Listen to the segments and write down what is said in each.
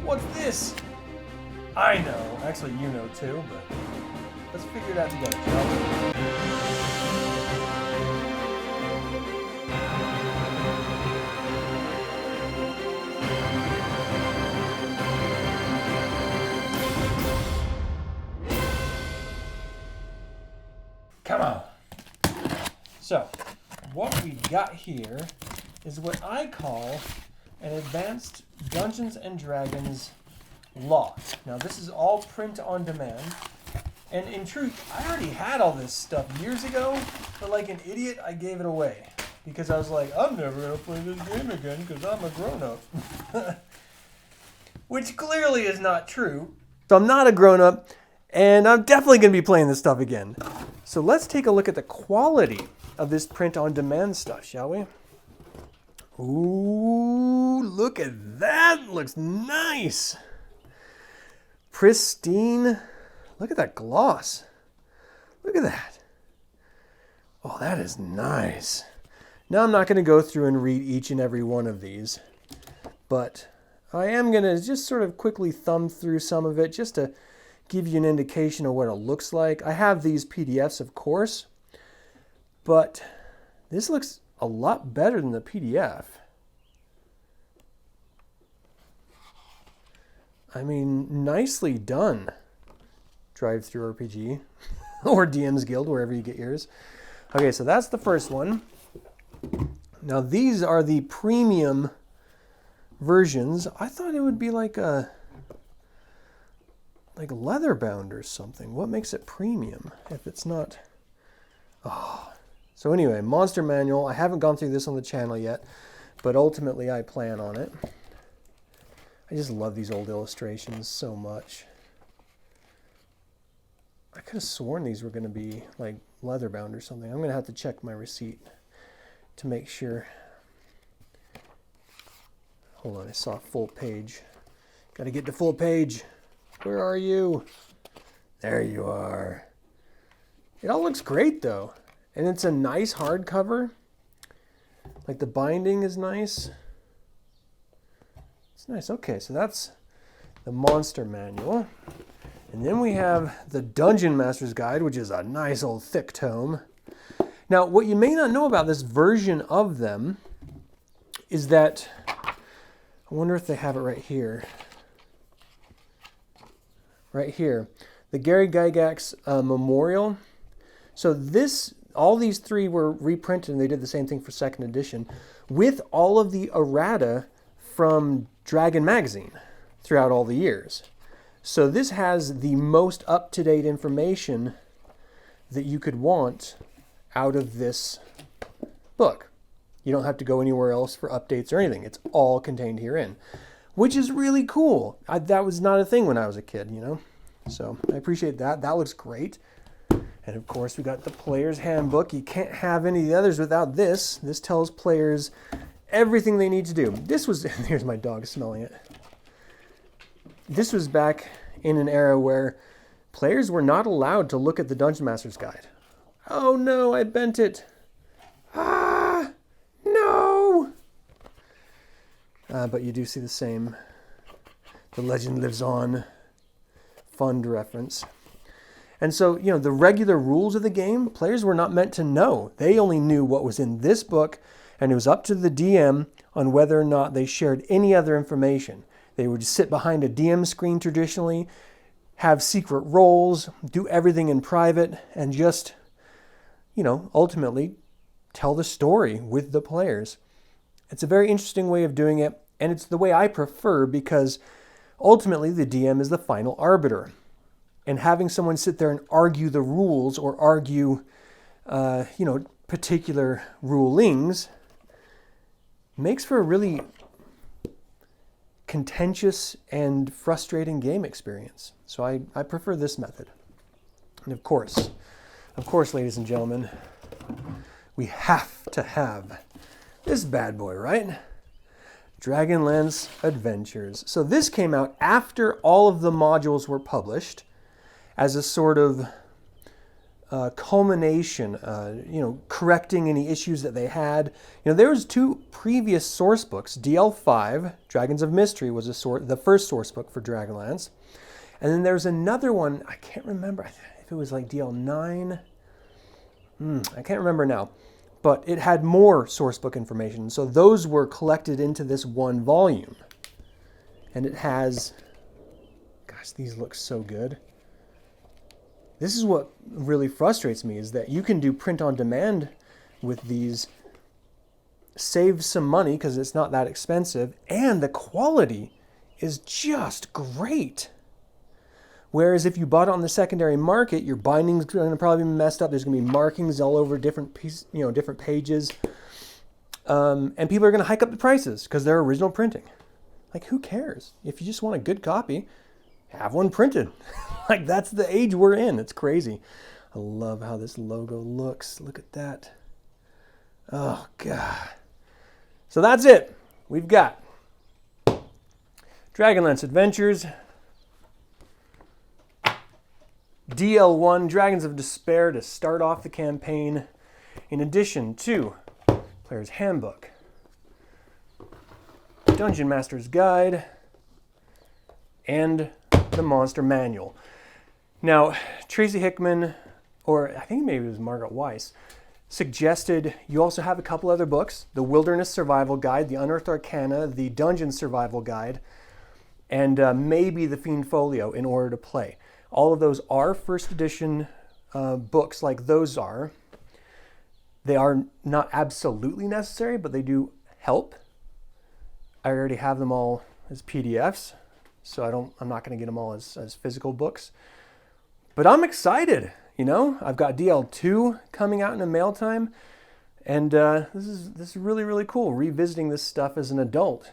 What's this? I know. Actually, you know too, but let's figure it out together, shall we? Come on. So, what we got here is what I call an advanced Dungeons and Dragons lot. Now, this is all print on demand. And in truth, I already had all this stuff years ago, but like an idiot, I gave it away. Because I was like, I'm never going to play this game again because I'm a grown-up. Which clearly is not true. So I'm not a grown-up, and I'm definitely going to be playing this stuff again. So let's take a look at the quality of this print-on-demand stuff, shall we? Ooh, look at that. Looks nice. Pristine. Look at that gloss. Look at that. Oh, that is nice. Now I'm not going to go through and read each and every one of these, but I am going to just sort of quickly thumb through some of it just to give you an indication of what it looks like. I have these PDFs, of course, but this looks a lot better than the PDF. I mean, nicely done, Drive-Thru RPG, or DM's Guild, wherever you get yours. Okay, so that's the first one. Now, these are the premium versions. I thought it would be like leather bound or something. What makes it premium if it's not? Oh. So anyway, Monster Manual. I haven't gone through this on the channel yet, but ultimately I plan on it. I just love these old illustrations so much. I could have sworn these were going to be like leather bound or something. I'm going to have to check my receipt to make sure. Hold on, I saw full page. Got to get to full page. Where are you? There you are. It all looks great though. And it's a nice hardcover. Like the binding is nice. It's nice. Okay, so that's the Monster Manual. And then we have the Dungeon Master's Guide, which is a nice old thick tome. Now, what you may not know about this version of them is that, I wonder if they have it right here. Right here. The Gary Gygax Memorial. So this, all these three were reprinted, and they did the same thing for second edition, with all of the errata from Dragon Magazine throughout all the years. So this has the most up-to-date information that you could want out of this book. You don't have to go anywhere else for updates or anything. It's all contained herein, which is really cool. That was not a thing when I was a kid, you know? So I appreciate that. That looks great. And of course, we got the Players Handbook. You can't have any of the others without this. This tells players everything they need to do. This was, here's my dog smelling it. This was back in an era where players were not allowed to look at the Dungeon Master's Guide. Oh no, I bent it. Ah, no. But you do see the same. The legend lives on. Fund reference. And so, you know, the regular rules of the game, players were not meant to know. They only knew what was in this book, and it was up to the DM on whether or not they shared any other information. They would sit behind a DM screen traditionally, have secret roles, do everything in private, and just, you know, ultimately tell the story with the players. It's a very interesting way of doing it, and it's the way I prefer because ultimately the DM is the final arbiter. And having someone sit there and argue the rules or argue, you know, particular rulings makes for a really contentious and frustrating game experience. So I prefer this method. And of course, ladies and gentlemen, we have to have this bad boy, right? Dragonlance Adventures. So this came out after all of the modules were published as a sort of culmination, correcting any issues that they had. There was 2 previous source books. DL5, Dragons of Mystery, was the first source book for Dragonlance. And then there's another one, I can't remember if it was like DL9. I can't remember now. But it had more source book information. So those were collected into this one volume. And it has, gosh, these look so good. This is what really frustrates me, is that you can do print on demand with these, save some money because it's not that expensive, and the quality is just great. Whereas if you bought it on the secondary market, your binding's going to probably be messed up. There's going to be markings all over different different pages, and people are going to hike up the prices because they're original printing. Like, who cares? If you just want a good copy, have one printed. Like, that's the age we're in. It's crazy. I love how this logo looks. Look at that. Oh, God. So that's it. We've got Dragonlance Adventures, DL1, Dragons of Despair, to start off the campaign, in addition to Players Handbook, Dungeon Master's Guide, and the Monster Manual. Now, Tracy Hickman, or I think maybe it was Margaret Weiss, suggested you also have a couple other books: the Wilderness Survival Guide, the Unearthed Arcana, the Dungeon Survival Guide, and maybe the Fiend Folio in order to play. All of those are first edition books, like those are. They are not absolutely necessary, but they do help. I already have them all as PDFs, so I'm not going to get them all as physical books. But I'm excited, I've got DL2 coming out in a mail time, and this is really, really cool, revisiting this stuff as an adult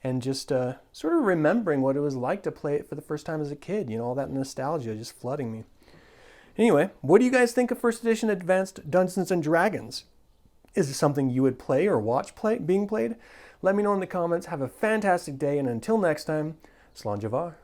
and just sort of remembering what it was like to play it for the first time as a kid. All that nostalgia just flooding me. Anyway, what do you guys think of first edition Advanced Dungeons and Dragons? Is it something you would play or watch being played? Let me know in the comments. Have a fantastic day, and until next time, Slán Javar.